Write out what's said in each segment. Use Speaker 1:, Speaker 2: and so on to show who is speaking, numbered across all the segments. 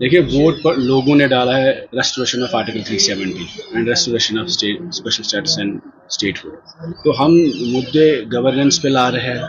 Speaker 1: देखिए, वोट पर लोगों ने डाला है restoration of article 370 and restoration of state special status and statehood. तो हम मुद्दे गवर्नेंस पे ला रहे हैं।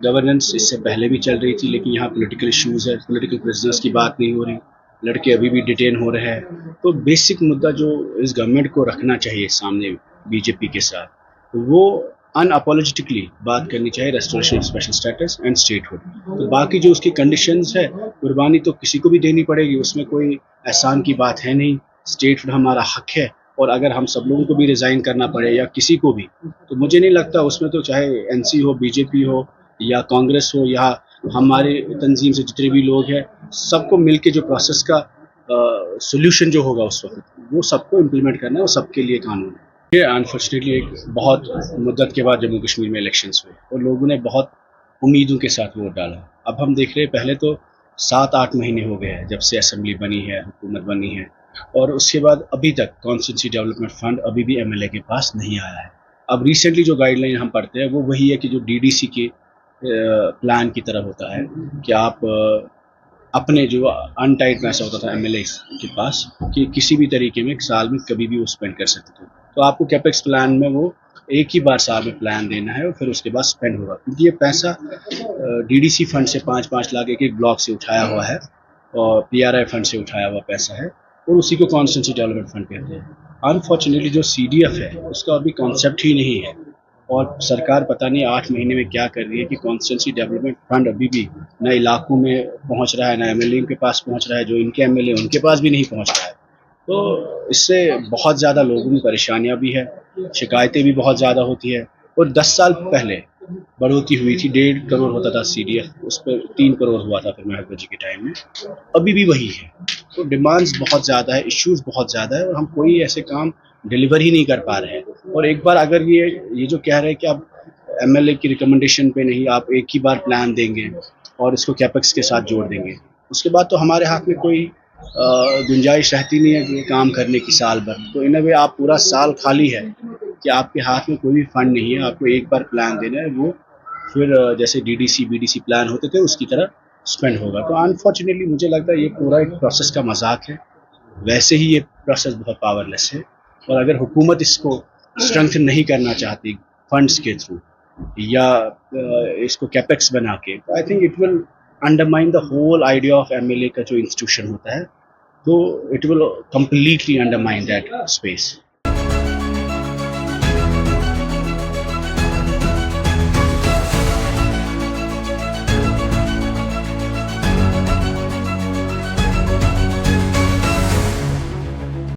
Speaker 1: गवर्नेंस इससे पहले भी चल रही थी, लेकिन यहाँ पॉलिटिकल इश्यूज है, पॉलिटिकल प्रिजनर्स की बात नहीं हो रही, लड़के अभी भी डिटेन हो रहे हैं। तो बेसिक मुद्दा जो इस गवर्नमेंट को रखना चाहिए सामने बीजेपी के साथ, वो अनअपोलोजेटिकली बात करनी चाहिए restoration of special status and statehood. तो बाकी जो उसकी कंडीशंस है, कुर्बानी तो किसी को भी देनी पड़ेगी, उसमें कोई एहसान की बात है नहीं। स्टेटहुड हमारा हक है, और अगर हम सब लोगों को भी रिज़ाइन करना पड़े या किसी को भी, तो मुझे नहीं लगता उसमें, तो चाहे एनसी हो, बीजेपी हो या कांग्रेस हो या हमारे तंजीम से जितने भी लोग हैं, सबको मिलके जो प्रोसेस का सोल्यूशन जो होगा उस वक्त, वो सबको इम्प्लीमेंट करना है, वो सबके लिए कानून है। ये अनफॉर्चुनेटली एक बहुत मुद्दत के बाद जम्मू कश्मीर में इलेक्शंस हुए और लोगों ने बहुत उम्मीदों के साथ वोट डाला। अब हम देख रहे हैं, पहले तो 7-8 महीने हो गए हैं जब से असेंबली बनी है, हुकूमत बनी है, और उसके बाद अभी तक कॉन्स्टिट्यूंसी डेवलपमेंट फंड अभी भी एमएलए के पास नहीं आया है। अब रिसेंटली जो गाइडलाइन हम पढ़ते हैं वो वही है कि जो डीडीसी के प्लान की तरह होता है कि आप अपने जो अनटाइड पैसा होता था एमएलए के पास, कि किसी भी तरीके में साल में कभी भी वो स्पेंड कर सकते थे, तो आपको कैपेक्स प्लान में वो एक ही बार साल में प्लान देना है और फिर उसके बाद स्पेंड होगा, क्योंकि ये पैसा डीडीसी फंड से 5-5 लाख एक एक ब्लॉक से उठाया हुआ है और पीआरआई फंड से उठाया हुआ पैसा है, और उसी को कॉन्स्टिट्यूंसी डेवलपमेंट फंड कहते हैं। अनफॉर्चुनेटली जो सीडीएफ है उसका अभी कॉन्सेप्ट ही नहीं है, और सरकार पता नहीं 8 महीने में क्या कर रही है कि कॉन्स्टिट्यूंसी डेवलपमेंट फंड अभी भी न इलाकों में पहुंच रहा है, न एमएलए के पास पहुंच रहा है, जो इनके एमएलए उनके पास भी नहीं पहुंच रहा है। तो इससे बहुत ज़्यादा लोगों में परेशानियां भी है, शिकायतें भी बहुत ज़्यादा होती है। और 10 साल पहले बढ़ोतरी हुई थी, 1.5 करोड़ होता था सीडीएफ, उस पर 3 करोड़ हुआ था फिर महबूबा जी के टाइम में, अभी भी वही है। तो डिमांड्स बहुत ज़्यादा है, इश्यूज बहुत ज़्यादा है, और हम कोई ऐसे काम डिलीवर ही नहीं कर पा रहे हैं। और एक बार अगर ये जो कह रहे हैं कि आप एमएलए की रिकमेंडेशन पे नहीं, आप एक ही बार प्लान देंगे और इसको कैपेक्स के साथ जोड़ देंगे, उसके बाद तो हमारे हाथ में कोई गुंजाइश रहती नहीं है कि काम करने की साल भर। तो इन अ वे आप पूरा साल खाली है कि आपके हाथ में कोई भी फंड नहीं है, आपको एक बार प्लान देना है, वो फिर जैसे डीडीसी बीडीसी प्लान होते थे उसकी तरह स्पेंड होगा। तो अनफॉर्चुनेटली मुझे लगता है ये पूरा एक प्रोसेस का मजाक है। वैसे ही ये प्रोसेस बहुत पावरलेस है, और अगर हुकूमत इसको स्ट्रेंथन नहीं करना चाहती फंड्स के थ्रू या इसको कैपेक्स बना के, तो I think it will undermine the whole idea of MLA का जो इंस्टीट्यूशन होता है, तो it will completely undermine that space.